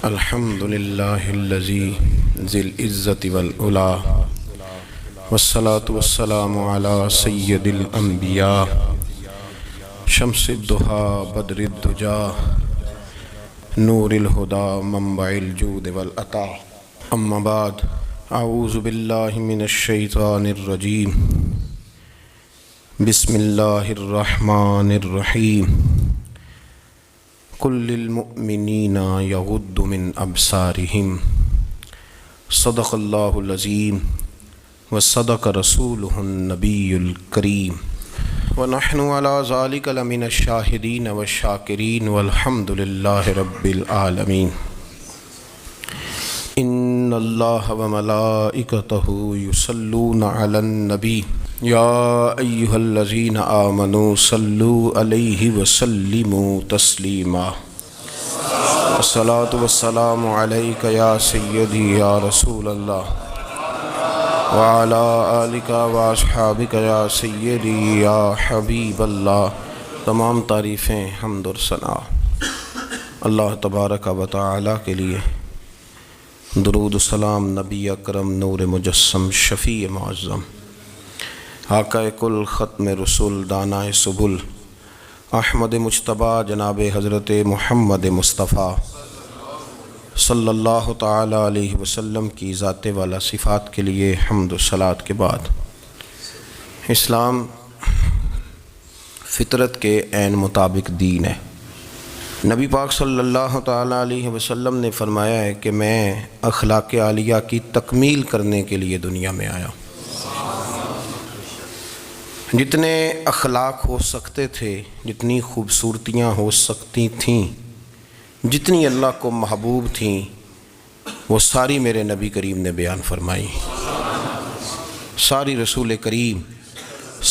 الحمد للہ الذی ذی العزت والعلا والصلاة والسلام علی سید الانبیاء شمس الضحیٰ بدر الدجا نور الہدی منبع الجود والعطا اما بعد اعوذ باللہ من الشیطان الرجیم بسم اللہ الرحمن الرحیم قل للمؤمنین یغضوا من ابصارہم صدق اللہ العظیم وصدق رسولہ النبی الکریم ونحن علی ذلک لمن الشاہدین والشاکرین والحمد للہ رب العالمین ان اللہ وملائکتہ یصلون علی النبی یا ایہا الذین آمنوا صلوا علیہ وسلموا تسلیما الصلاۃ والسلام علیک یا سیدی یا رسول اللہ وعلی آلک واصحابک یا سیدی یا حبیب اللہ۔ تمام تعریفیں حمد و ثنا اللہ تبارک و تعالی کے لیے، درود و سلام نبی اکرم نور مجسم شفیع معظم آقا کل ختم رسول دانائے سبل احمد مجتبیٰ جناب حضرت محمد مصطفیٰ صلی اللہ تعالی علیہ وسلم کی ذات والا صفات کے لیے حمد و صلات کے بعد، اسلام فطرت کے عین مطابق دین ہے۔ نبی پاک صلی اللہ تعالی علیہ وسلم نے فرمایا ہے کہ میں اخلاق عالیہ کی تکمیل کرنے کے لیے دنیا میں آیا۔ جتنے اخلاق ہو سکتے تھے، جتنی خوبصورتیاں ہو سکتی تھیں، جتنی اللہ کو محبوب تھیں، وہ ساری میرے نبی کریم نے بیان فرمائی، ساری رسول کریم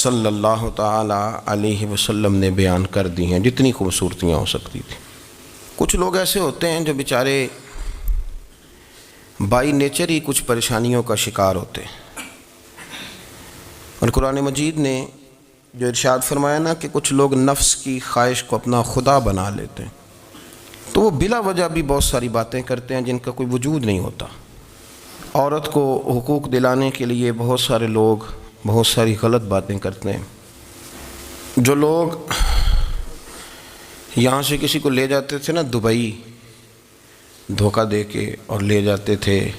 صلی اللہ تعالی علیہ وسلم نے بیان کر دی ہیں، جتنی خوبصورتیاں ہو سکتی تھیں۔ کچھ لوگ ایسے ہوتے ہیں جو بیچارے بائی نیچر ہی کچھ پریشانیوں کا شکار ہوتے ہیں، اور قرآن مجید نے جو ارشاد فرمایا نا کہ کچھ لوگ نفس کی خواہش کو اپنا خدا بنا لیتے ہیں، تو وہ بلا وجہ بھی بہت ساری باتیں کرتے ہیں جن کا کوئی وجود نہیں ہوتا۔ عورت کو حقوق دلانے کے لیے بہت سارے لوگ بہت ساری غلط باتیں کرتے ہیں۔ جو لوگ یہاں سے کسی کو لے جاتے تھے نا دبئی دھوکہ دے کے، اور لے جاتے تھے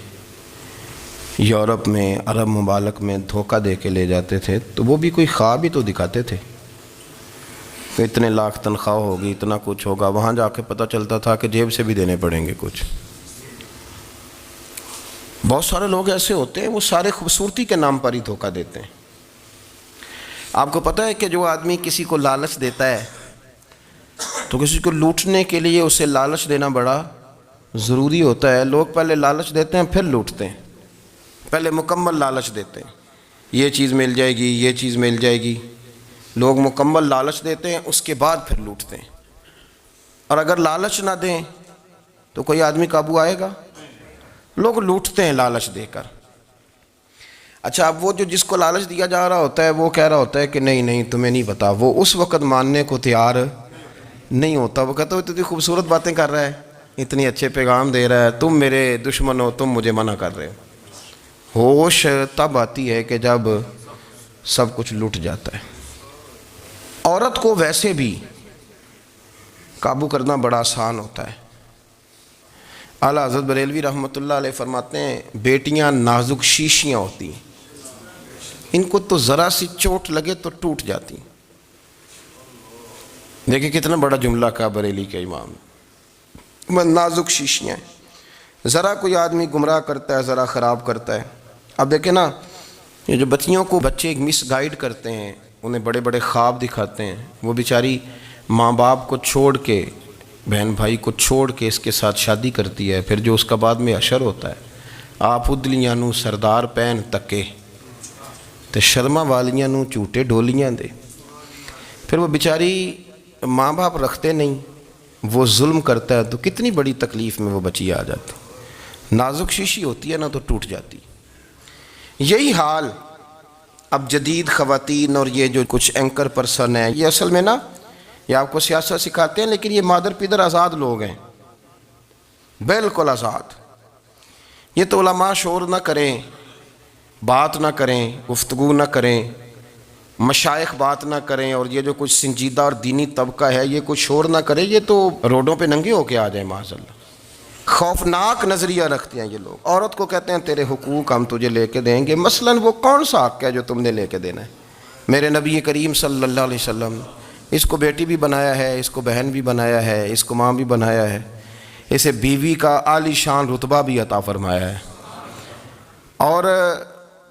یورپ میں، عرب ممالک میں دھوکہ دے کے لے جاتے تھے، تو وہ بھی کوئی خواب ہی تو دکھاتے تھے کہ اتنے لاکھ تنخواہ ہوگی، اتنا کچھ ہوگا۔ وہاں جا کے پتہ چلتا تھا کہ جیب سے بھی دینے پڑیں گے کچھ۔ بہت سارے لوگ ایسے ہوتے ہیں، وہ سارے خوبصورتی کے نام پر ہی دھوکہ دیتے ہیں۔ آپ کو پتہ ہے کہ جو آدمی کسی کو لالچ دیتا ہے تو کسی کو لوٹنے کے لیے اسے لالچ دینا بڑا ضروری ہوتا ہے۔ لوگ پہلے لالچ دیتے ہیں پھر لوٹتے ہیں، پہلے مکمل لالچ دیتے ہیں، یہ چیز مل جائے گی، یہ چیز مل جائے گی۔ لوگ مکمل لالچ دیتے ہیں، اس کے بعد پھر لوٹتے ہیں۔ اور اگر لالچ نہ دیں تو کوئی آدمی قابو آئے گا؟ لوگ لوٹتے ہیں لالچ دے کر۔ اچھا، اب وہ جو جس کو لالچ دیا جا رہا ہوتا ہے وہ کہہ رہا ہوتا ہے کہ نہیں نہیں تمہیں نہیں پتا، وہ اس وقت ماننے کو تیار نہیں ہوتا۔ وہ کہتا ہے اتنی خوبصورت باتیں کر رہا ہے، اتنی اچھے پیغام دے رہا ہے، تم میرے دشمن ہو، تم مجھے منع کر رہے ہو۔ ہوش تب آتی ہے کہ جب سب کچھ لٹ جاتا ہے۔ عورت کو ویسے بھی قابو کرنا بڑا آسان ہوتا ہے۔ اعلیٰ حضرت بریلوی رحمۃ اللہ علیہ فرماتے ہیں بیٹیاں نازک شیشیاں ہوتی ہیں، ان کو تو ذرا سی چوٹ لگے تو ٹوٹ جاتی۔ دیکھیں کتنا بڑا جملہ کہا بریلی کے امام نے، نازک شیشیاں ہیں۔ ذرا کوئی آدمی گمراہ کرتا ہے، ذرا خراب کرتا ہے۔ اب دیکھیں نا، یہ جو بچیوں کو بچے مس گائیڈ کرتے ہیں، انہیں بڑے بڑے خواب دکھاتے ہیں، وہ بیچاری ماں باپ کو چھوڑ کے، بہن بھائی کو چھوڑ کے اس کے ساتھ شادی کرتی ہے، پھر جو اس کا بعد میں اشر ہوتا ہے، آپ ادلیاں نو سردار پہن تکے تے شرما والیاں نو جھوٹے ڈولیاں دے۔ پھر وہ بیچاری ماں باپ رکھتے نہیں، وہ ظلم کرتا ہے، تو کتنی بڑی تکلیف میں وہ بچی آ جاتی۔ نازک شیشی ہوتی ہے نا تو ٹوٹ جاتی۔ یہی حال اب جدید خواتین اور یہ جو کچھ اینکر پرسن ہیں، یہ اصل میں نا یہ آپ کو سیاست سکھاتے ہیں، لیکن یہ مادر پیدر آزاد لوگ ہیں بالکل آزاد. یہ تو علماء شور نہ کریں، بات نہ کریں، گفتگو نہ کریں، مشائخ بات نہ کریں، اور یہ جو کچھ سنجیدہ اور دینی طبقہ ہے یہ کچھ شور نہ کرے، یہ تو روڈوں پہ ننگے ہو کے آ جائیں معاذ اللہ. خوفناک نظریہ رکھتے ہیں یہ لوگ. عورت کو کہتے ہیں تیرے حقوق ہم تجھے لے کے دیں گے. مثلاً وہ کون سا حق ہے جو تم نے لے کے دینا ہے؟ میرے نبی کریم صلی اللہ علیہ وسلم اس کو بیٹی بھی بنایا ہے، اس کو بہن بھی بنایا ہے، اس کو ماں بھی بنایا ہے، اسے بیوی کا عالی شان رتبہ بھی عطا فرمایا ہے. اور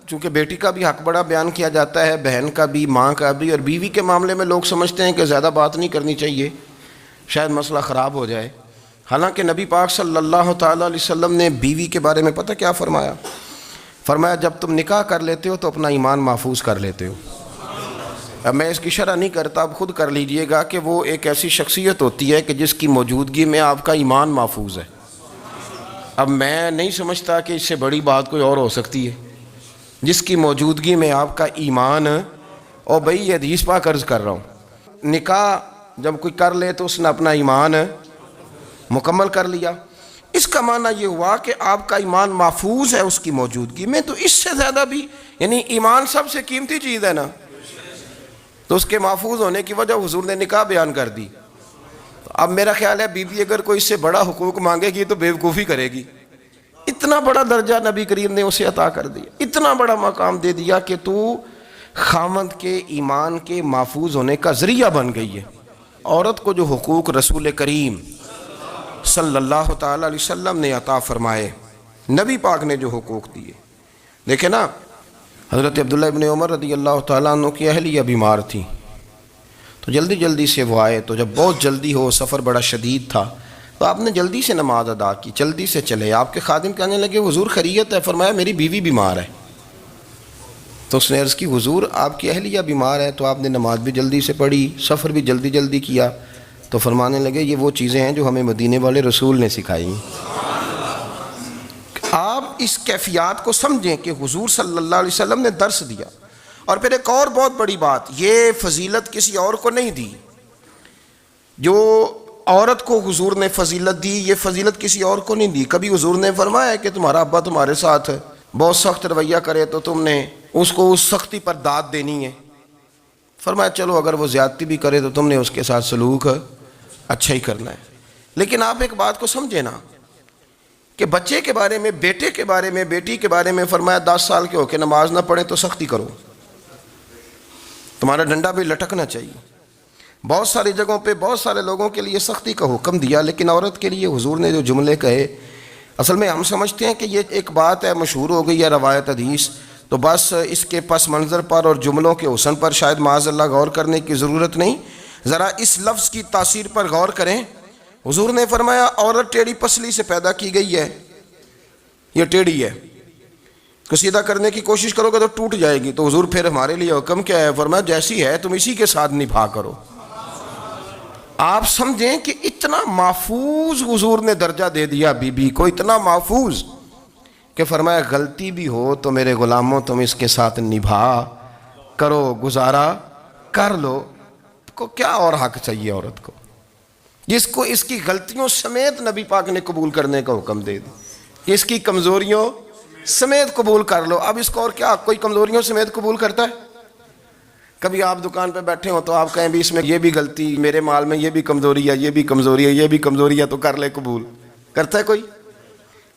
چونکہ بیٹی کا بھی حق بڑا بیان کیا جاتا ہے، بہن کا بھی، ماں کا بھی. اور بیوی کے معاملے میں لوگ سمجھتے ہیں کہ زیادہ بات نہیں کرنی چاہیے، شاید مسئلہ خراب ہو جائے. حالانکہ نبی پاک صلی اللہ تعالیٰ علیہ وسلم نے بیوی کے بارے میں پتہ کیا فرمایا؟ فرمایا جب تم نکاح کر لیتے ہو تو اپنا ایمان محفوظ کر لیتے ہو. اب میں اس کی شرح نہیں کرتا، اب خود کر لیجئے گا کہ وہ ایک ایسی شخصیت ہوتی ہے کہ جس کی موجودگی میں آپ کا ایمان محفوظ ہے. اب میں نہیں سمجھتا کہ اس سے بڑی بات کوئی اور ہو سکتی ہے، جس کی موجودگی میں آپ کا ایمان. اور بھئی یہ حدیث پاک عرض کر رہا ہوں، نکاح جب کوئی کر لے تو اس نے اپنا ایمان مکمل کر لیا. اس کا معنی یہ ہوا کہ آپ کا ایمان محفوظ ہے اس کی موجودگی میں. تو اس سے زیادہ بھی، یعنی ایمان سب سے قیمتی چیز ہے نا، تو اس کے محفوظ ہونے کی وجہ حضور نے نکاح بیان کر دی. اب میرا خیال ہے بی بی اگر کوئی اس سے بڑا حقوق مانگے گی تو بیوقوفی کرے گی. اتنا بڑا درجہ نبی کریم نے اسے عطا کر دیا، اتنا بڑا مقام دے دیا کہ تو خاوند کے ایمان کے محفوظ ہونے کا ذریعہ بن گئی ہے. عورت کو جو حقوق رسول کریم صلی اللہ تعالیٰ علیہ وسلم نے عطا فرمائے، نبی پاک نے جو حقوق دیے، دیکھیں نا، حضرت عبداللہ ابن عمر رضی اللہ تعالیٰ عنہ کی اہلیہ بیمار تھی تو جلدی جلدی سے وہ آئے. تو جب بہت جلدی ہو، سفر بڑا شدید تھا، تو آپ نے جلدی سے نماز ادا کی، جلدی سے چلے. آپ کے خادم کہنے لگے حضور خیریت ہے؟ فرمایا میری بیوی بیمار ہے. تو اس نے عرض کی حضور آپ کی اہلیہ بیمار ہے. تو آپ نے نماز بھی جلدی سے پڑھی، سفر بھی جلدی جلدی کیا. تو فرمانے لگے یہ وہ چیزیں ہیں جو ہمیں مدینے والے رسول نے سکھائی. آپ اس کیفیات کو سمجھیں کہ حضور صلی اللہ علیہ وسلم نے درس دیا. اور پھر ایک اور بہت بڑی بات، یہ فضیلت کسی اور کو نہیں دی. جو عورت کو حضور نے فضیلت دی، یہ فضیلت کسی اور کو نہیں دی. کبھی حضور نے فرمایا کہ تمہارا ابا تمہارے ساتھ بہت سخت رویہ کرے تو تم نے اس کو اس سختی پر داد دینی ہے. فرمایا چلو اگر وہ زیادتی بھی کرے تو تم نے اس کے ساتھ سلوک اچھا ہی کرنا ہے. لیکن آپ ایک بات کو سمجھے نا کہ بچے کے بارے میں، بیٹے کے بارے میں، بیٹی کے بارے میں فرمایا 10 سال کے ہو کے نماز نہ پڑھے تو سختی کرو، تمہارا ڈنڈا بھی لٹکنا چاہیے. بہت ساری جگہوں پہ بہت سارے لوگوں کے لیے سختی کا حکم دیا، لیکن عورت کے لیے حضور نے جو جملے کہے، اصل میں ہم سمجھتے ہیں کہ یہ ایک بات ہے، مشہور ہو گئی ہے روایت حدیث، تو بس اس کے پس منظر پر اور جملوں کے حسن پر شاید معاذ اللہ غور کرنے کی ضرورت نہیں. ذرا اس لفظ کی تاثیر پر غور کریں. حضور نے فرمایا عورت ٹیڑھی پسلی سے پیدا کی گئی ہے، یہ ٹیڑھی ہے، کو سیدھا کرنے کی کوشش کرو گے تو ٹوٹ جائے گی. تو حضور پھر ہمارے لیے حکم کیا ہے؟ فرمایا جیسی ہے تم اسی کے ساتھ نبھا کرو. آپ سمجھیں کہ اتنا محفوظ حضور نے درجہ دے دیا بی بی کو، اتنا محفوظ کہ فرمایا غلطی بھی ہو تو میرے غلاموں تم اس کے ساتھ نبھا کرو، گزارا کر لو. کو کیا اور حق چاہیے عورت کو جس کو اس کی غلطیوں سمیت نبی پاک نے قبول کرنے کا حکم دے دی، اس کی کمزوریوں سمیت قبول کر لو. اب اس کو اور کیا کوئی کمزوریوں سمیت قبول کرتا ہے؟ کبھی آپ دکان پہ بیٹھے ہو تو آپ کہیں بھی اس میں یہ بھی غلطی، میرے مال میں یہ بھی کمزوری ہے، یہ بھی کمزوری ہے، یہ بھی کمزوری ہے، تو کر لے قبول. کرتا ہے کوئی؟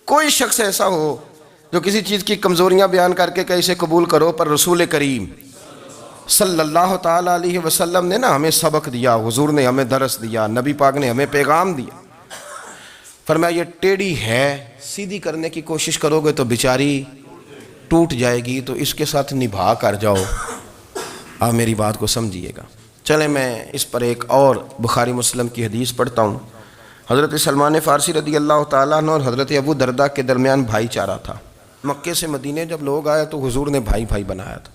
کوئی شخص ایسا ہو جو کسی چیز کی کمزوریاں بیان کر کے کہ اسے قبول کرو؟ پر رسول کریم صلی اللہ تعالیٰ علیہ وسلم نے نا ہمیں سبق دیا، حضور نے ہمیں درس دیا، نبی پاک نے ہمیں پیغام دیا. فرمایا یہ ٹیڑھی ہے، سیدھی کرنے کی کوشش کرو گے تو بیچاری ٹوٹ جائے گی، تو اس کے ساتھ نبھا کر جاؤ. آپ میری بات کو سمجھیے گا. چلیں میں اس پر ایک اور بخاری مسلم کی حدیث پڑھتا ہوں. حضرت سلمان فارسی رضی اللہ تعالیٰ عنہ اور حضرت ابو درداء کے درمیان بھائی چارہ تھا. مکے سے مدینے جب لوگ آئے تو حضور نے بھائی بھائی بنایا تھا.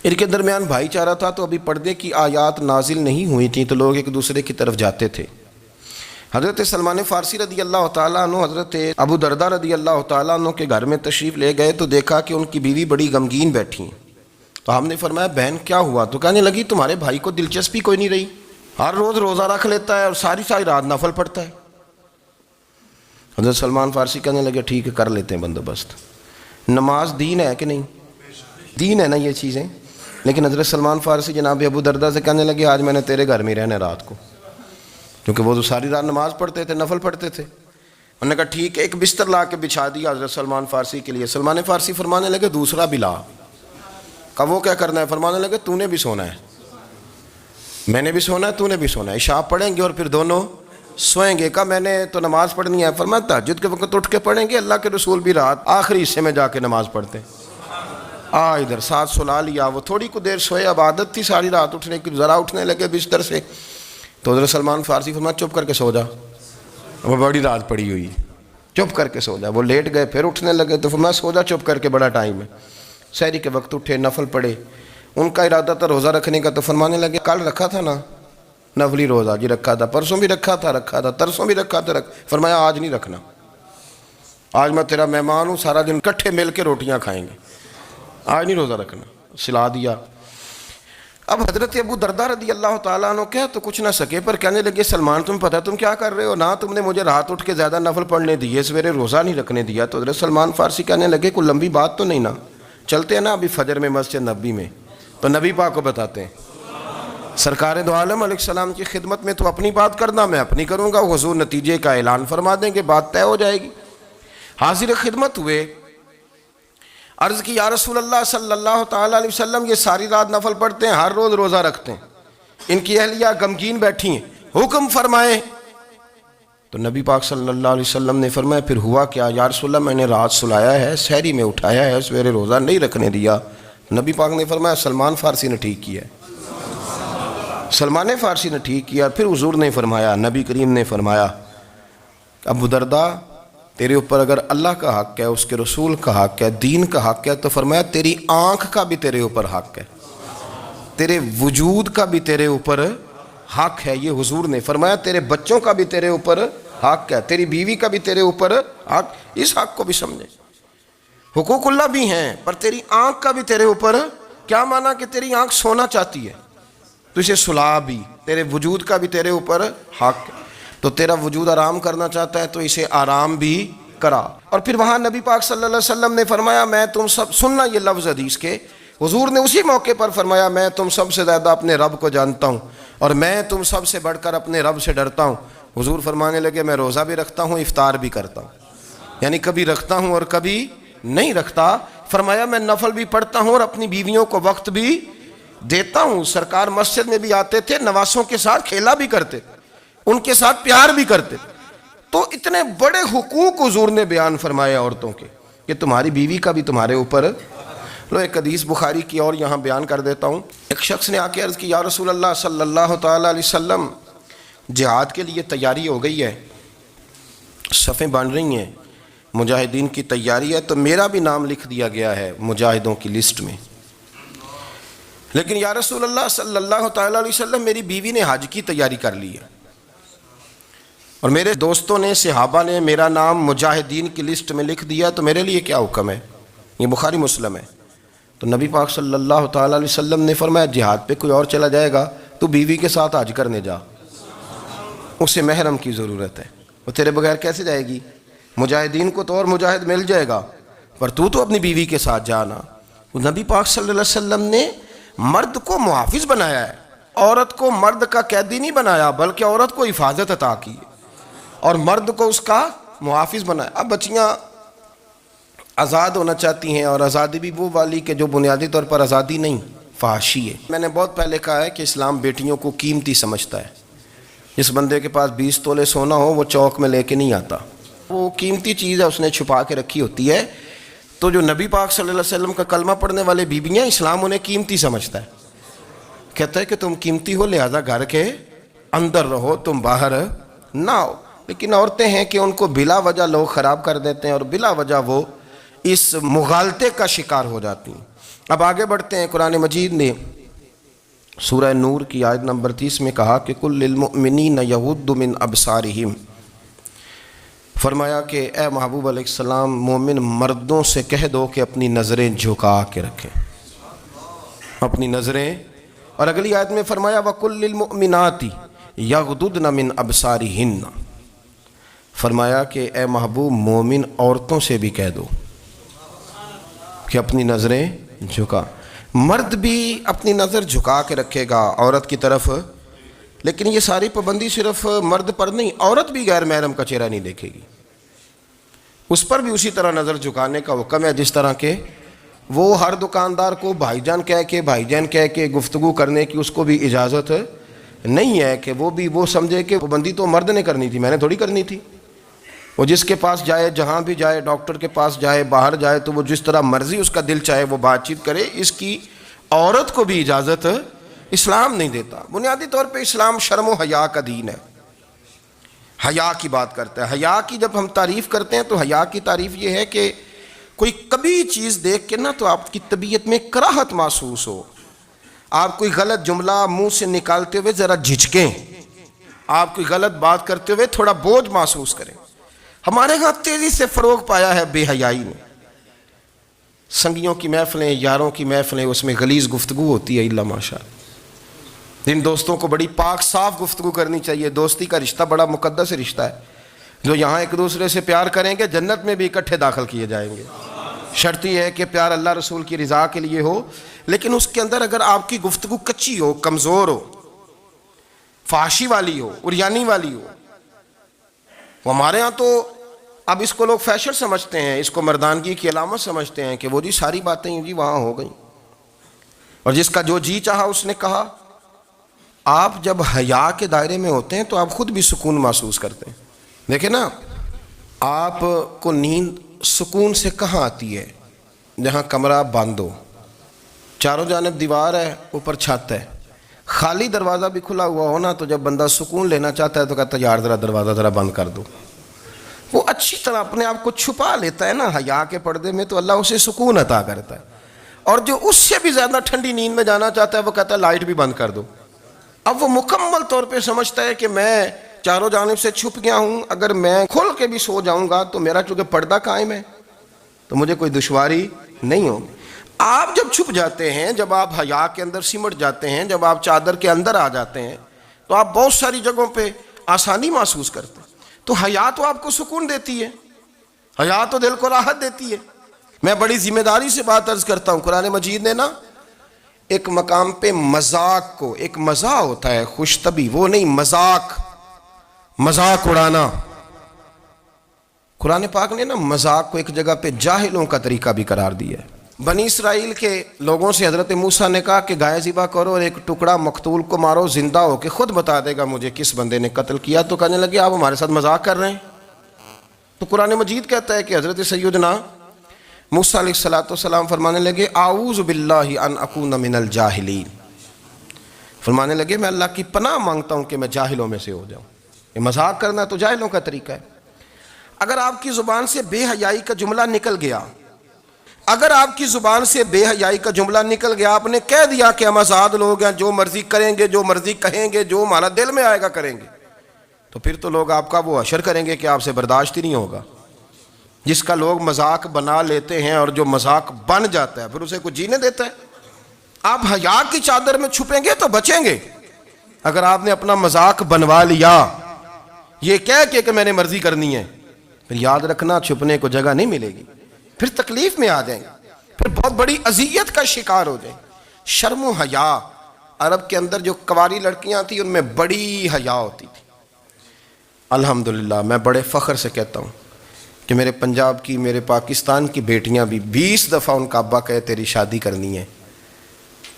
ان کے درمیان بھائی چارہ تھا تو ابھی پردے کی آیات نازل نہیں ہوئی تھیں، تو لوگ ایک دوسرے کی طرف جاتے تھے. حضرت سلمان فارسی رضی اللہ تعالیٰ عنہ حضرت ابو درداء رضی اللہ تعالیٰ عنہ کے گھر میں تشریف لے گئے تو دیکھا کہ ان کی بیوی بڑی غمگین بیٹھی ہیں. تو ہم نے فرمایا بہن کیا ہوا؟ تو کہنے لگی تمہارے بھائی کو دلچسپی کوئی نہیں رہی، ہر روز روزہ رکھ لیتا ہے اور ساری رات نفل پڑھتا ہے. حضرت سلمان فارسی کہنے لگے ٹھیک ہے کر لیتے ہیں بندوبست. نماز دین ہے کہ نہیں؟ دین ہے نا یہ چیزیں. لیکن حضرت سلمان فارسی جناب ابو دردہ سے کہنے لگے آج میں نے تیرے گھر میں رہنا رات کو، کیونکہ وہ تو ساری رات نماز پڑھتے تھے، نفل پڑھتے تھے. انہوں نے کہا ٹھیک ہے، ایک بستر لا کے بچھا دیا حضرت سلمان فارسی کے لیے. سلمان فارسی فرمانے لگے دوسرا بھی لا. کہا وہ کیا کرنا ہے؟ فرمانے لگے تو نے بھی سونا ہے، میں نے بھی سونا ہے، تو نے بھی سونا ہے. عشاء پڑھیں گے اور پھر دونوں سوئیں گے. کہا میں نے تو نماز پڑھنی ہے. فرمایا تہجد کے وقت اٹھ کے پڑھیں گے، اللہ کے رسول بھی رات آخری حصے میں جا کے نماز پڑھتے ہیں. ادھر ساتھ سلا لیا. وہ تھوڑی کو دیر سوئے، اب عادت تھی ساری رات اٹھنے کی، ذرا اٹھنے لگے بستر سے تو حضرت سلمان فارسی فرمایا چپ کر کے سو جا، وہ بڑی رات پڑی ہوئی، چپ کر کے سو جا. وہ لیٹ گئے، پھر اٹھنے لگے تو فرمایا سو جا چپ کر کے، بڑا ٹائم ہے. سحری کے وقت اٹھے، نفل پڑھے. ان کا ارادہ تھا روزہ رکھنے کا، تو فرمانے لگے کل رکھا تھا نا نفلی روزہ؟ جی رکھا تھا. پرسوں بھی رکھا تھا ترسوں بھی رکھا تھا. فرمایا آج نہیں رکھنا، آج میں تیرا مہمان ہوں، سارا دن اکٹھے مل کے روٹیاں کھائیں گے، آج نہیں روزہ رکھنا. سلا دیا. اب حضرت ابو دردہ رضی اللہ تعالیٰ عنہ کہہ تو کچھ نہ سکے، پر کہنے لگے سلمان تم پتہ تم کیا کر رہے ہو؟ نہ تم نے مجھے رات اٹھ کے زیادہ نفل پڑھنے دیے، سویرے روزہ نہیں رکھنے دیا. تو حضرت سلمان فارسی کہنے لگے کوئی لمبی بات تو نہیں نا، چلتے ہیں نا ابھی فجر میں مسجد نبی میں، تو نبی پاک کو بتاتے ہیں. سرکار دو عالم علیہ السلام کی خدمت میں تو اپنی بات کرنا، میں اپنی کروں گا. حضور نتیجے کا اعلان فرما دیں گے، بات طے ہو جائے گی. حاضر خدمت ہوئے، عرض کی یا رسول اللہ صلی اللہ تعالیٰ علیہ وسلم یہ ساری رات نفل پڑھتے ہیں، ہر روز روزہ رکھتے ہیں، ان کی اہلیہ غمگین بیٹھی ہیں، حکم فرمائیں. تو نبی پاک صلی اللہ علیہ وسلم نے فرمایا پھر ہوا کیا؟ یا رسول اللہ میں نے رات سلایا ہے، سحری میں اٹھایا ہے، سویرے روزہ نہیں رکھنے دیا. نبی پاک نے فرمایا سلمان فارسی نے ٹھیک کیا ہے، سلمان فارسی نے ٹھیک کیا. پھر حضور نے فرمایا، نبی کریم نے فرمایا ابو دردہ تیرے اوپر اگر اللہ کا حق ہے، اس کے رسول کا حق ہے، دین کا حق ہے، تو فرمایا تیری آنکھ کا بھی تیرے اوپر حق ہے، تیرے وجود کا بھی تیرے اوپر حق ہے. یہ حضور نے فرمایا تیرے بچوں کا بھی تیرے اوپر حق ہے، تیری بیوی کا بھی تیرے اوپر حق. اس حق کو بھی سمجھے، حقوق اللہ بھی ہیں، پر تیری آنکھ کا بھی تیرے اوپر. کیا مانا کہ تیری آنکھ سونا چاہتی ہے تو اسے سلا بھی، تیرے وجود کا بھی تیرے اوپر حق. تو تیرا وجود آرام کرنا چاہتا ہے تو اسے آرام بھی کرا. اور پھر وہاں نبی پاک صلی اللہ علیہ وسلم نے فرمایا میں تم سب، سننا یہ لفظ حدیث کے، حضور نے اسی موقع پر فرمایا میں تم سب سے زیادہ اپنے رب کو جانتا ہوں اور میں تم سب سے بڑھ کر اپنے رب سے ڈرتا ہوں. حضور فرمانے لگے میں روزہ بھی رکھتا ہوں، افطار بھی کرتا ہوں، یعنی کبھی رکھتا ہوں اور کبھی نہیں رکھتا. فرمایا میں نفل بھی پڑھتا ہوں اور اپنی بیویوں کو وقت بھی دیتا ہوں. سرکار مسجد میں بھی آتے تھے، نواسوں کے ساتھ کھیلا بھی کرتے، ان کے ساتھ پیار بھی کرتے. تو اتنے بڑے حقوق حضور نے بیان فرمایا عورتوں کے کہ تمہاری بیوی کا بھی تمہارے اوپر. لو ایک حدیث بخاری کی اور یہاں بیان کر دیتا ہوں. ایک شخص نے آ کے عرض کی یا رسول اللہ صلی اللہ تعالیٰ علیہ وسلم جہاد کے لیے تیاری ہو گئی ہے، صفیں بن رہی ہیں، مجاہدین کی تیاری ہے، تو میرا بھی نام لکھ دیا گیا ہے مجاہدوں کی لسٹ میں، لیکن یا رسول اللہ صلی اللہ تعالیٰ علیہ وسلم میری بیوی نے حج کی تیاری کر لی ہے اور میرے دوستوں نے، صحابہ نے میرا نام مجاہدین کی لسٹ میں لکھ دیا، تو میرے لیے کیا حکم ہے؟ یہ بخاری مسلم ہے. تو نبی پاک صلی اللہ تعالیٰ علیہ وسلم نے فرمایا جہاد پہ کوئی اور چلا جائے گا تو بیوی کے ساتھ حج کرنے جا، اسے محرم کی ضرورت ہے، وہ تیرے بغیر کیسے جائے گی؟ مجاہدین کو تو اور مجاہد مل جائے گا، پر تو اپنی بیوی کے ساتھ جانا. نبی پاک صلی اللہ علیہ وسلم نے مرد کو محافظ بنایا ہے، عورت کو مرد کا قیدی نہیں بنایا، بلکہ عورت کو حفاظت عطا کی اور مرد کو اس کا محافظ بنایا. اب بچیاں آزاد ہونا چاہتی ہیں، اور آزادی بھی وہ والی کہ جو بنیادی طور پر آزادی نہیں، فحاشی ہے. میں نے بہت پہلے کہا ہے کہ اسلام بیٹیوں کو قیمتی سمجھتا ہے. جس بندے کے پاس 20 تولے سونا ہو وہ چوک میں لے کے نہیں آتا، وہ قیمتی چیز ہے، اس نے چھپا کے رکھی ہوتی ہے. تو جو نبی پاک صلی اللہ علیہ وسلم کا کلمہ پڑھنے والے بیویاں، اسلام انہیں قیمتی سمجھتا ہے، کہتا ہے کہ تم قیمتی ہو لہذا گھر کے اندر رہو، تم باہر نہ ہو. لیکن عورتیں ہیں کہ ان کو بلا وجہ لوگ خراب کر دیتے ہیں اور بلا وجہ وہ اس مغالطے کا شکار ہو جاتی ہیں. اب آگے بڑھتے ہیں. قرآن مجید نے سورہ نور کی آیت نمبر 30 میں کہا کہ کل للمؤمنین یغضوا من ابصارہم، فرمایا کہ اے محبوب علیہ السلام مومن مردوں سے کہہ دو کہ اپنی نظریں جھکا کے رکھیں، اپنی نظریں. اور اگلی آیت میں فرمایا وَقُلْ لِلْمُؤْمِنَاتِ يَغْضُضْنَ مِنْ أَبْصَارِهِنَّ، فرمایا کہ اے محبوب مومن عورتوں سے بھی کہہ دو کہ اپنی نظریں جھکا. مرد بھی اپنی نظر جھکا کے رکھے گا عورت کی طرف، لیکن یہ ساری پابندی صرف مرد پر نہیں، عورت بھی غیر محرم کا چہرہ نہیں دیکھے گی، اس پر بھی اسی طرح نظر جھکانے کا حکم ہے جس طرح کہ وہ ہر دکاندار کو بھائی جان کہہ کے گفتگو کرنے کی اس کو بھی اجازت نہیں ہے کہ وہ سمجھے کہ پابندی تو مرد نے کرنی تھی، میں نے تھوڑی کرنی تھی. وہ جس کے پاس جائے، جہاں بھی جائے، ڈاکٹر کے پاس جائے، باہر جائے، تو وہ جس طرح مرضی اس کا دل چاہے وہ بات چیت کرے. اس کی عورت کو بھی اجازت اسلام نہیں دیتا. بنیادی طور پہ اسلام شرم و حیا کا دین ہے، حیا کی بات کرتا ہے. حیا کی جب ہم تعریف کرتے ہیں تو حیا کی تعریف یہ ہے کہ کوئی کبھی چیز دیکھ کے نا تو آپ کی طبیعت میں کراہت محسوس ہو، آپ کوئی غلط جملہ منہ سے نکالتے ہوئے ذرا جھجکیں، آپ کوئی غلط بات کرتے ہوئے تھوڑا بوجھ محسوس کریں. ہمارے ہاں تیزی سے فروغ پایا ہے بے حیائی نے. سنگیوں کی محفلیں، یاروں کی محفلیں، اس میں غلیظ گفتگو ہوتی ہے الا ماشاء اللہ. جن دوستوں کو بڑی پاک صاف گفتگو کرنی چاہیے. دوستی کا رشتہ بڑا مقدس رشتہ ہے. جو یہاں ایک دوسرے سے پیار کریں گے جنت میں بھی اکٹھے داخل کیے جائیں گے. شرط یہ ہے کہ پیار اللہ رسول کی رضا کے لیے ہو، لیکن اس کے اندر اگر آپ کی گفتگو کچی ہو، کمزور ہو، فحاشی والی ہو، عریانی والی ہو. وہ ہمارے ہاں تو اب اس کو لوگ فیشن سمجھتے ہیں، اس کو مردانگی کی علامت سمجھتے ہیں کہ وہ جی ساری باتیں جی وہاں ہو گئیں، اور جس کا جو جی چاہا اس نے کہا. آپ جب حیا کے دائرے میں ہوتے ہیں تو آپ خود بھی سکون محسوس کرتے ہیں. دیکھیں نا، آپ کو نیند سکون سے کہاں آتی ہے؟ جہاں کمرہ بند ہو، چاروں جانب دیوار ہے، اوپر چھت ہے، خالی دروازہ بھی کھلا ہوا ہونا تو جب بندہ سکون لینا چاہتا ہے تو کہتا ہے یار ذرا دروازہ ذرا بند کر دو. وہ اچھی طرح اپنے آپ کو چھپا لیتا ہے نا حیا کے پردے میں، تو اللہ اسے سکون عطا کرتا ہے. اور جو اس سے بھی زیادہ ٹھنڈی نیند میں جانا چاہتا ہے وہ کہتا ہے لائٹ بھی بند کر دو. اب وہ مکمل طور پہ سمجھتا ہے کہ میں چاروں جانب سے چھپ گیا ہوں، اگر میں کھول کے بھی سو جاؤں گا تو میرا چونکہ پردہ قائم ہے تو مجھے کوئی دشواری نہیں ہوگی. آپ جب چھپ جاتے ہیں، جب آپ حیا کے اندر سمٹ جاتے ہیں، جب آپ چادر کے اندر آ جاتے ہیں تو آپ بہت ساری جگہوں پہ آسانی محسوس کرتے ہیں. تو حیا تو آپ کو سکون دیتی ہے، حیا تو دل کو راحت دیتی ہے. میں بڑی ذمہ داری سے بات عرض کرتا ہوں، قرآن مجید نے نا ایک مقام پہ مذاق کو، ایک مزاح ہوتا ہے خوش طبی، وہ نہیں مذاق اڑانا. قرآن پاک نے نا مذاق کو ایک جگہ پہ جاہلوں کا طریقہ بھی قرار دیا ہے. بنی اسرائیل کے لوگوں سے حضرت موسیٰ نے کہا کہ گائے ذبح کرو اور ایک ٹکڑا مقتول کو مارو، زندہ ہو کے خود بتا دے گا مجھے کس بندے نے قتل کیا. تو کہنے لگے آپ ہمارے ساتھ مذاق کر رہے ہیں. تو قرآن مجید کہتا ہے کہ حضرت سیدنا موسیٰ علیہ السلام فرمانے لگے اعوذ باللہ ان اکون من الجاہلین. فرمانے لگے میں اللہ کی پناہ مانگتا ہوں کہ میں جاہلوں میں سے ہو جاؤں. یہ مذاق کرنا تو جاہلوں کا طریقہ ہے. اگر آپ کی زبان سے بے حیائی کا جملہ نکل گیا، اگر آپ کی زبان سے بے حیائی کا جملہ نکل گیا، آپ نے کہہ دیا کہ ہم آزاد لوگ ہیں، جو مرضی کریں گے، جو مرضی کہیں گے، جو ہمارا دل میں آئے گا کریں گے، تو پھر تو لوگ آپ کا وہ حشر کریں گے کہ آپ سے برداشت ہی نہیں ہوگا. جس کا لوگ مذاق بنا لیتے ہیں اور جو مذاق بن جاتا ہے پھر اسے کوئی جینے دیتا ہے. آپ حیا کی چادر میں چھپیں گے تو بچیں گے. اگر آپ نے اپنا مذاق بنوا لیا یہ کہہ کے کہ میں نے مرضی کرنی ہے، پھر یاد رکھنا چھپنے کو جگہ نہیں ملے گی، پھر تکلیف میں آ جائیں گے، پھر بہت بڑی اذیت کا شکار ہو جائیں. شرم و حیا، عرب کے اندر جو کنواری لڑکیاں تھیں ان میں بڑی حیا ہوتی تھی. الحمدللہ میں بڑے فخر سے کہتا ہوں کہ میرے پنجاب کی، میرے پاکستان کی بیٹیاں بھی 20 دفعہ ان کا ابا کہے تیری شادی کرنی ہے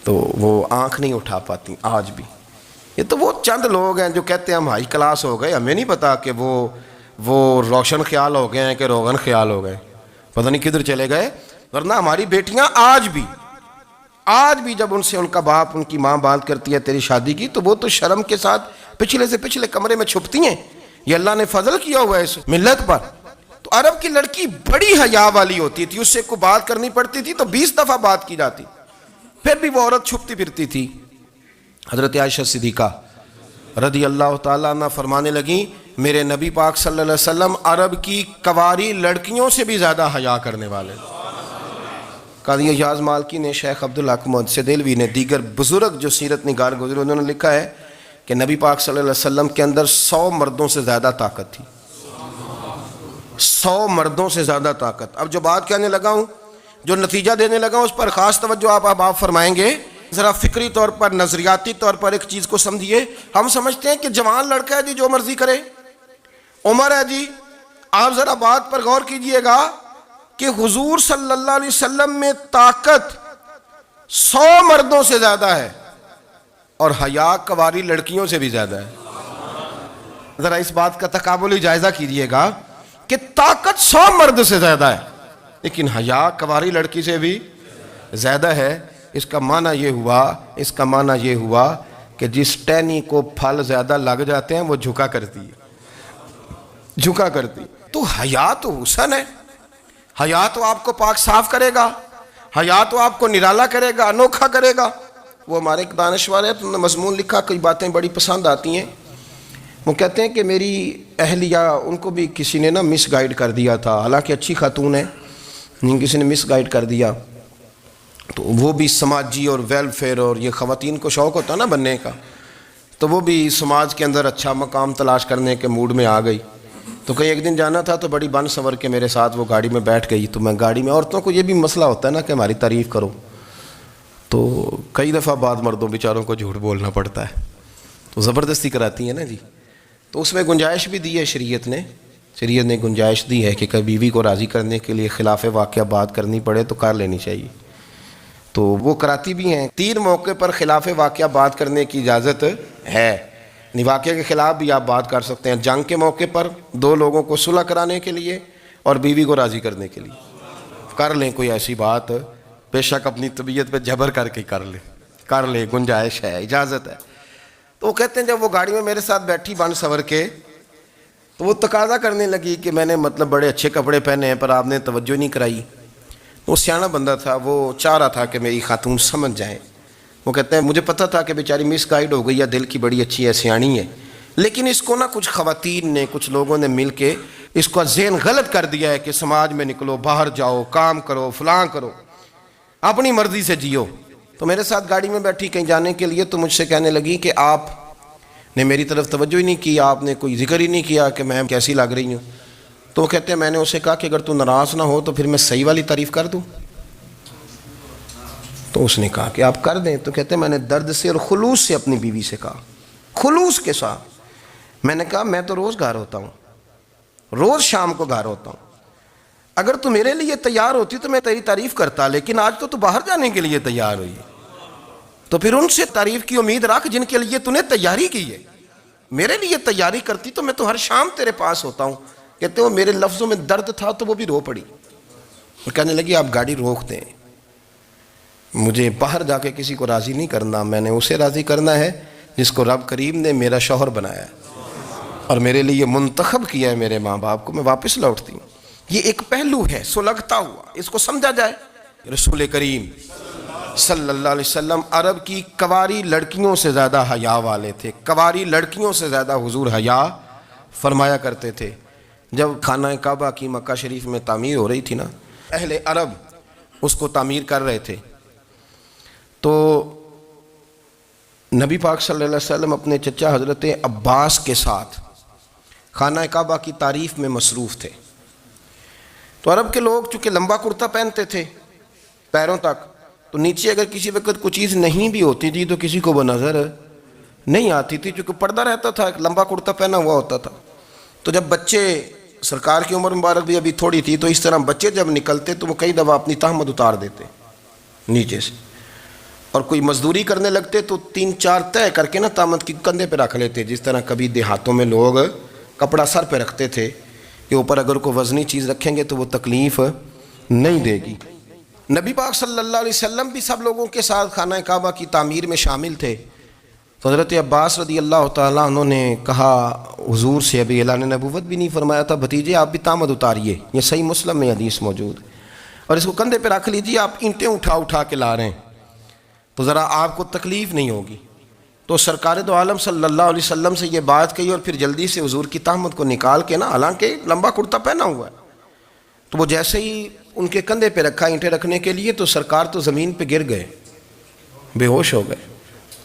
تو وہ آنکھ نہیں اٹھا پاتی آج بھی. یہ تو وہ چند لوگ ہیں جو کہتے ہیں ہم ہائی کلاس ہو گئے، ہمیں نہیں پتا کہ وہ روشن خیال ہو گئے ہیں کہ روغن خیال ہو گئے، پتہ نہیں کدھر چلے گئے. ورنہ ہماری بیٹیاں آج بھی جب ان سے ان کا باپ، ان کی ماں بات کرتی ہے تیری شادی کی تو وہ تو شرم کے ساتھ پچھلے سے پچھلے کمرے میں چھپتی ہیں. یہ اللہ نے فضل کیا ہوا ہے اس ملت پر. تو عرب کی لڑکی بڑی حیا والی ہوتی تھی، اس سے کوئی بات کرنی پڑتی تھی تو 20 دفعہ بات کی جاتی، پھر بھی وہ عورت چھپتی پھرتی تھی. حضرت عائشہ صدیقہ رضی اللہ تعالیٰ عنہ فرمانے لگیں میرے نبی پاک صلی اللہ علیہ وسلم عرب کی کنواری لڑکیوں سے بھی زیادہ حیا کرنے والے. قاضی اعجاز مالکی نے، شیخ عبدالحق محدث دہلوی نے، دیگر بزرگ جو سیرت نگار گزرے انہوں نے لکھا ہے کہ نبی پاک صلی اللہ علیہ وسلم کے اندر 100 مردوں سے زیادہ طاقت تھی. 100 مردوں سے زیادہ طاقت. اب جو بات کہنے لگا ہوں، جو نتیجہ دینے لگا ہوں، اس پر خاص توجہ آپ فرمائیں گے. ذرا فکری طور پر، نظریاتی طور پر ایک چیز کو سمجھیے. ہم سمجھتے ہیں کہ جوان لڑکا ہے جی، جو مرضی کرے، عمر ہے جی. آپ ذرا بات پر غور کیجئے گا کہ حضور صلی اللہ علیہ وسلم میں طاقت 100 مردوں سے زیادہ ہے اور حیا کواری لڑکیوں سے بھی زیادہ ہے. ذرا اس بات کا تقابلی جائزہ کیجئے گا کہ طاقت 100 مرد سے زیادہ ہے لیکن حیا کواری لڑکی سے بھی زیادہ ہے. اس کا معنی یہ ہوا کہ جس ٹہنی کو پھل زیادہ لگ جاتے ہیں وہ جھکا کرتی. تو حیا تو حسن ہے، حیا تو آپ کو پاک صاف کرے گا، حیا تو آپ کو نرالا کرے گا، انوکھا کرے گا. وہ ہمارے ایک دانشور ہے، تو مضمون لکھا، کئی باتیں بڑی پسند آتی ہیں. وہ کہتے ہیں کہ میری اہلیہ، ان کو بھی کسی نے مس گائیڈ کر دیا تھا، حالانکہ اچھی خاتون ہے، کسی نے مس گائیڈ کر دیا. تو وہ بھی سماجی اور ویلفیئر، اور یہ خواتین کو شوق ہوتا ہے بننے کا، تو وہ بھی سماج کے اندر اچھا مقام تلاش کرنے کے موڈ میں آ گئی. تو کہیں ایک دن جانا تھا تو بڑی بن سنور کے میرے ساتھ وہ گاڑی میں بیٹھ گئی. تو میں گاڑی میں، عورتوں کو یہ بھی مسئلہ ہوتا ہے کہ ہماری تعریف کرو، تو کئی دفعہ بعض مردوں بیچاروں کو جھوٹ بولنا پڑتا ہے، تو زبردستی کراتی ہیں نا جی. تو اس میں گنجائش بھی دی ہے شریعت نے گنجائش دی ہے کہ کبھی بیوی کو راضی کرنے کے لیے خلاف واقعہ بات کرنی پڑے تو کر لینی چاہیے. تو وہ کراتی بھی ہیں. 3 موقع پر خلاف واقعہ بات کرنے کی اجازت ہے. واقعہ کے خلاف بھی آپ بات کر سکتے ہیں. جنگ کے موقع پر 2 لوگوں کو صلح کرانے کے لیے اور بیوی کو راضی کرنے کے لیے کر لیں کوئی ایسی بات، بے شک اپنی طبیعت پہ جبر کر کے کر لیں، گنجائش ہے، اجازت ہے. تو وہ کہتے ہیں جب وہ گاڑی میں میرے ساتھ بیٹھی بن سنور کے، تو وہ تقاضا کرنے لگی کہ میں نے بڑے اچھے کپڑے پہنے ہیں پر آپ نے توجہ نہیں کرائی. وہ سیاںا بندہ تھا، وہ چاہ رہا تھا کہ میری خاتون سمجھ جائیں. وہ کہتے ہیں مجھے پتہ تھا کہ بیچاری مس گائیڈ ہو گئی ہے، دل کی بڑی اچھی ہے، سیاਣੀ ہے، لیکن اس کو کچھ خواتین نے، کچھ لوگوں نے مل کے اس کا ذہن غلط کر دیا ہے کہ سماج میں نکلو، باہر جاؤ، کام کرو، فلاں کرو، اپنی مرضی سے جیو. تو میرے ساتھ گاڑی میں بیٹھی کہیں جانے کے لیے، تو مجھ سے کہنے لگی کہ آپ نے میری طرف توجہ ہی نہیں کی، آپ نے کوئی ذکر ہی نہیں کیا کہ میں کیسی لگ رہی ہوں. تو وہ کہتے ہیں میں نے اسے کہا کہ اگر تو ناراض نہ ہو تو پھر میں صحیح والی تعریف کر دوں. تو اس نے کہا کہ آپ کر دیں. تو کہتے ہیں میں نے درد سے اور خلوص سے اپنی بیوی سے کہا، خلوص کے ساتھ. میں نے کہا میں تو روز گھر ہوتا ہوں، روز شام کو گھر ہوتا ہوں. اگر تو میرے لیے تیار ہوتی تو میں تیری تعریف کرتا، لیکن آج تو باہر جانے کے لیے تیار ہوئی، تو پھر ان سے تعریف کی امید رکھ جن کے لیے تو نے تیاری کی ہے. میرے لیے تیاری کرتی تو میں تو ہر شام تیرے پاس ہوتا ہوں. کہتے وہ میرے لفظوں میں درد تھا تو وہ بھی رو پڑی. اور کہنے لگی آپ گاڑی روک دیں، مجھے باہر جا کے کسی کو راضی نہیں کرنا، میں نے اسے راضی کرنا ہے جس کو رب کریم نے میرا شوہر بنایا ہے اور میرے لیے منتخب کیا ہے میرے ماں باپ کو. میں واپس لوٹتی ہوں. یہ ایک پہلو ہے سلگتا ہوا، اس کو سمجھا جائے. رسول کریم صلی اللہ علیہ وسلم عرب کی کواری لڑکیوں سے زیادہ حیا والے تھے. کواری لڑکیوں سے زیادہ حضور حیا فرمایا کرتے تھے. جب خانہ کعبہ کی مکہ شریف میں تعمیر ہو رہی تھی نا، اہل عرب اس کو تعمیر کر رہے تھے، تو نبی پاک صلی اللہ علیہ وسلم اپنے چچا حضرت عباس کے ساتھ خانہ کعبہ کی تعریف میں مصروف تھے. تو عرب کے لوگ چونکہ لمبا کرتا پہنتے تھے پیروں تک، تو نیچے اگر کسی وقت کوئی چیز نہیں بھی ہوتی تھی تو کسی کو وہ نظر نہیں آتی تھی، چونکہ پردہ رہتا تھا، ایک لمبا کرتا پہنا ہوا ہوتا تھا. تو جب بچے، سرکار کی عمر مبارک بھی ابھی تھوڑی تھی، تو اس طرح بچے جب نکلتے تو وہ کئی دفعہ اپنی تہمت اتار دیتے نیچے سے، اور کوئی مزدوری کرنے لگتے تو 3-4 طے کر کے تہمت کی کندھے پہ رکھ لیتے. جس طرح کبھی دیہاتوں میں لوگ کپڑا سر پہ رکھتے تھے کہ اوپر اگر کوئی وزنی چیز رکھیں گے تو وہ تکلیف نہیں دے گی. نبی پاک صلی اللہ علیہ وسلم بھی سب لوگوں کے ساتھ خانہ کعبہ کی تعمیر میں شامل تھے. تو حضرت عباس رضی اللہ تعالیٰ عنہ نے کہا حضور سے، ابھی اعلان نبوت بھی نہیں فرمایا تھا، بھتیجے آپ بھی تہمت اتاریے، یہ صحیح مسلم میں حدیث موجود ہے، اور اس کو کندھے پہ رکھ لیجیے، آپ اینٹیں اٹھا کے لا رہے ہیں تو ذرا آپ کو تکلیف نہیں ہوگی. تو سرکار دو عالم صلی اللہ علیہ وسلم سے یہ بات کہی، اور پھر جلدی سے حضور کی تہمت کو نکال کے حالانکہ لمبا کرتا پہنا ہوا ہے، تو وہ جیسے ہی ان کے کندھے پہ رکھا اینٹیں رکھنے کے لیے، تو سرکار تو زمین پہ گر گئے، بے ہوش ہو گئے،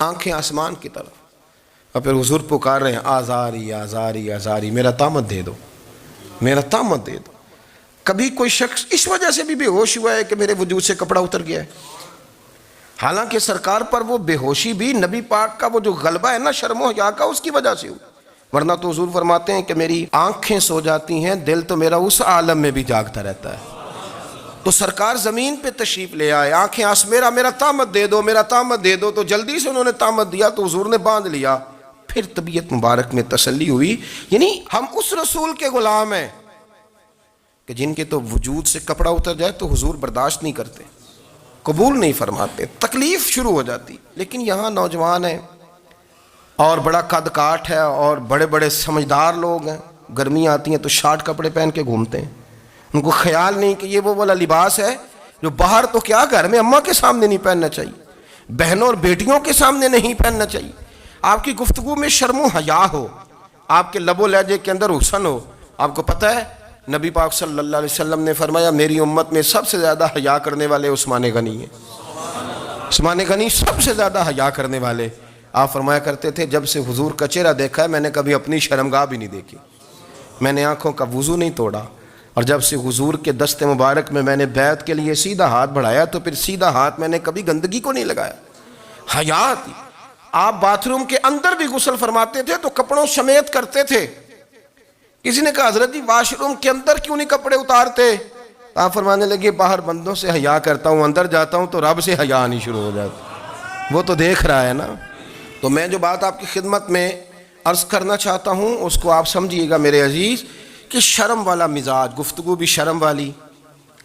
آنکھیں آسمان کی طرف. اور پھر حضور پکار رہے ہیں آزاری آزاری آزاری، میرا تہمت دے دو، میرا تام مت دے دو. کبھی کوئی شخص اس وجہ سے بھی بے ہوش ہوا ہے کہ میرے وجود سے کپڑا اتر گیا ہے؟ حالانکہ سرکار پر وہ بے ہوشی بھی نبی پاک کا وہ جو غلبہ ہے نا شرم و حیا کا، اس کی وجہ سے ہوا. ورنہ تو حضور فرماتے ہیں کہ میری آنکھیں سو جاتی ہیں، دل تو میرا اس عالم میں بھی جاگتا رہتا ہے. تو سرکار زمین پہ تشریف لے آئے، آنکھیں میرا تامت دے دو، میرا تامت دے دو. تو جلدی سے انہوں نے تامت دیا تو حضور نے باندھ لیا. پھر طبیعت مبارک میں تسلی ہوئی. یعنی ہم اس رسول کے غلام ہیں کہ جن کے تو وجود سے کپڑا اتر جائے تو حضور برداشت نہیں کرتے، قبول نہیں فرماتے، تکلیف شروع ہو جاتی. لیکن یہاں نوجوان ہیں اور بڑا قد کاٹ ہے اور بڑے بڑے سمجھدار لوگ ہیں، گرمی آتی ہیں تو شارٹ کپڑے پہن کے گھومتے ہیں. ان کو خیال نہیں کہ یہ وہ والا لباس ہے جو باہر تو کیا گھر میں اماں کے سامنے نہیں پہننا چاہیے، بہنوں اور بیٹیوں کے سامنے نہیں پہننا چاہیے. آپ کی گفتگو میں شرم و حیا ہو، آپ کے لب و لہجے کے اندر حسن ہو. آپ کو پتہ ہے نبی پاک صلی اللہ علیہ وسلم نے فرمایا میری امت میں سب سے زیادہ حیا کرنے والے عثمان غنی ہیں. عثمان غنی سب سے زیادہ حیا کرنے والے. آپ فرمایا کرتے تھے جب سے حضور کا چہرہ دیکھا ہے میں نے کبھی اپنی شرمگاہ بھی نہیں دیکھی، میں نے آنکھوں کا وضو نہیں توڑا، اور جب سے حضور کے دست مبارک میں نے بیعت کے لیے سیدھا ہاتھ بڑھایا تو پھر سیدھا ہاتھ میں نے کبھی گندگی کو نہیں لگایا. حیا تھی. آپ باتھ روم کے اندر بھی غسل فرماتے تھے تو کپڑوں سمیت کرتے تھے. کسی نے کہا حضرت جی واش روم کے اندر کیوں نہیں کپڑے اتارتے؟ آپ فرمانے لگے باہر بندوں سے حیا کرتا ہوں، اندر جاتا ہوں تو رب سے حیا آنی شروع ہو جاتی، وہ تو دیکھ رہا ہے نا. تو میں جو بات آپ کی خدمت میں عرض کرنا چاہتا ہوں اس کو آپ سمجھیے گا میرے عزیز، کہ شرم والا مزاج، گفتگو بھی شرم والی،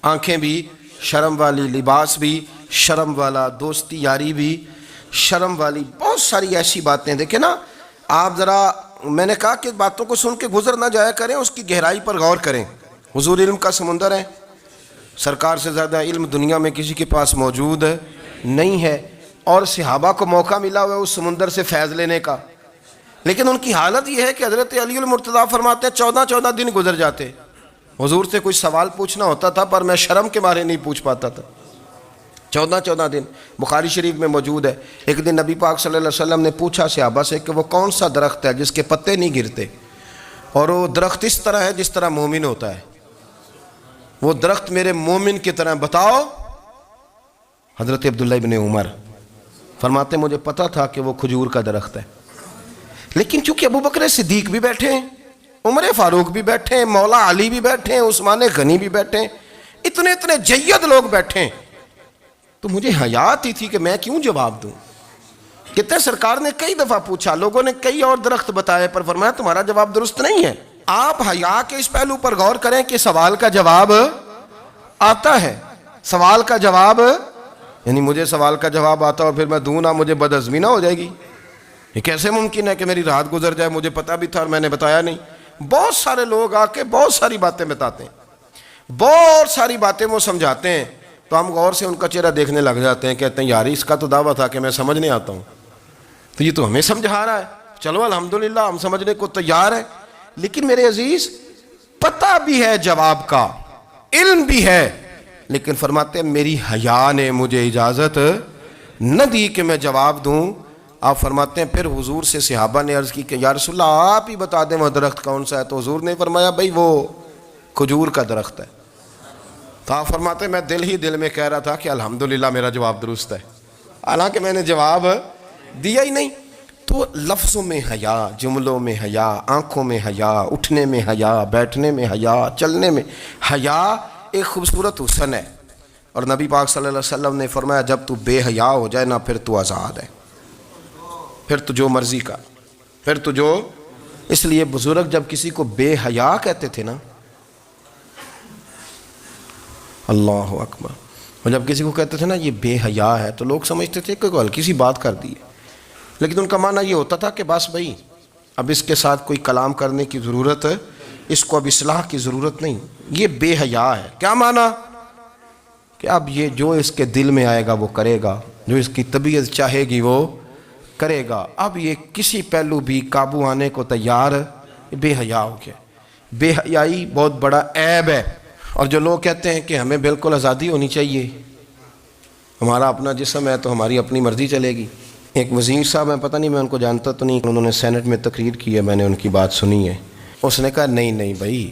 آنکھیں بھی شرم والی، لباس بھی شرم والا، دوستی یاری بھی شرم والی، بہت ساری ایسی باتیں. دیکھیں نا آپ ذرا، میں نے کہا کہ باتوں کو سن کے گزر نہ جایا کریں، اس کی گہرائی پر غور کریں. حضور علم کا سمندر ہے، سرکار سے زیادہ علم دنیا میں کسی کے پاس موجود نہیں ہے، اور صحابہ کو موقع ملا ہوا ہے اس سمندر سے فیض لینے کا. لیکن ان کی حالت یہ ہے کہ حضرت علی المرتضیٰ فرماتے ہیں 14 دن گزر جاتے. حضور سے کوئی سوال پوچھنا ہوتا تھا پر میں شرم کے مارے نہیں پوچھ پاتا تھا. 14 دن بخاری شریف میں موجود ہے. ایک دن نبی پاک صلی اللہ علیہ وسلم نے پوچھا صحابہ سے کہ وہ کون سا درخت ہے جس کے پتے نہیں گرتے؟ اور وہ درخت اس طرح ہے جس طرح مومن ہوتا ہے. وہ درخت میرے مومن کی طرح بتاؤ. حضرت عبداللہ ابن عمر فرماتے مجھے پتا تھا کہ وہ کھجور کا درخت ہے، لیکن چونکہ ابو بکر صدیق بھی بیٹھے ہیں، عمر فاروق بھی بیٹھے ہیں، مولا علی بھی بیٹھے ہیں، عثمان غنی بھی بیٹھے ہیں، اتنے جید لوگ بیٹھے ہیں، تو مجھے حیا آتی تھی کہ میں کیوں جواب دوں. کہتے سرکار نے کئی دفعہ پوچھا، لوگوں نے کئی اور درخت بتائے، پر فرمایا تمہارا جواب درست نہیں ہے. آپ حیا کے اس پہلو پر غور کریں کہ سوال کا جواب آتا ہے. سوال کا جواب، یعنی مجھے سوال کا جواب آتا اور پھر میں دوں نہ، مجھے بدعزمی نہ ہو جائے گی. یہ کیسے ممکن ہے کہ میری رات گزر جائے، مجھے پتا بھی تھا اور میں نے بتایا نہیں. بہت سارے لوگ آ کے بہت ساری باتیں بتاتے ہیں، بہت ساری باتیں وہ سمجھاتے ہیں، تو ہم غور سے ان کا چہرہ دیکھنے لگ جاتے ہیں، کہتے ہیں یار اس کا تو دعویٰ تھا کہ میں سمجھنے آتا ہوں، تو یہ تو ہمیں سمجھا رہا ہے، چلو الحمدللہ ہم سمجھنے کو تیار ہیں. لیکن میرے عزیز پتہ بھی ہے جواب کا، علم بھی ہے، لیکن فرماتے ہیں میری حیا نے مجھے اجازت نہ دی کہ میں جواب دوں. آپ فرماتے ہیں پھر حضور سے صحابہ نے عرض کی کہ یا رسول اللہ آپ ہی بتا دیں وہ درخت کون سا ہے. تو حضور نے فرمایا بھائی وہ کھجور کا درخت ہے. تو آپ فرماتے ہیں میں دل میں کہہ رہا تھا کہ الحمدللہ میرا جواب درست ہے، حالانکہ میں نے جواب دیا ہی نہیں. تو لفظوں میں حیا، جملوں میں حیا، آنکھوں میں حیا، اٹھنے میں حیا، بیٹھنے میں حیا، چلنے میں حیا ایک خوبصورت حسن ہے. اور نبی پاک صلی اللہ علیہ وسلم نے فرمایا جب تو بے حیا ہو جائے نا پھر تو آزاد ہے، پھر تو جو مرضی کا، پھر تو جو. اس لیے بزرگ جب کسی کو بے حیا کہتے تھے نا، اللہ اکبر، اور جب کسی کو کہتے تھے نا یہ بے حیا ہے تو لوگ سمجھتے تھے کہ ہلکی سی بات کر دی ہے، لیکن ان کا معنی یہ ہوتا تھا کہ بس بھائی اب اس کے ساتھ کوئی کلام کرنے کی ضرورت ہے، اس کو اب اصلاح کی ضرورت نہیں، یہ بے حیا ہے. کیا معنی؟ کہ اب یہ جو اس کے دل میں آئے گا وہ کرے گا، جو اس کی طبیعت چاہے گی وہ کرے گا، اب یہ کسی پہلو بھی قابو آنے کو تیار بے حیا ہو گیا. بے حیائی بہت بڑا عیب ہے. اور جو لوگ کہتے ہیں کہ ہمیں بالکل آزادی ہونی چاہیے، ہمارا اپنا جسم ہے تو ہماری اپنی مرضی چلے گی. ایک وزیر صاحب ہیں، پتہ نہیں میں ان کو جانتا تو نہیں، انہوں نے سینٹ میں تقریر کی ہے، میں نے ان کی بات سنی ہے. اس نے کہا نہیں بھائی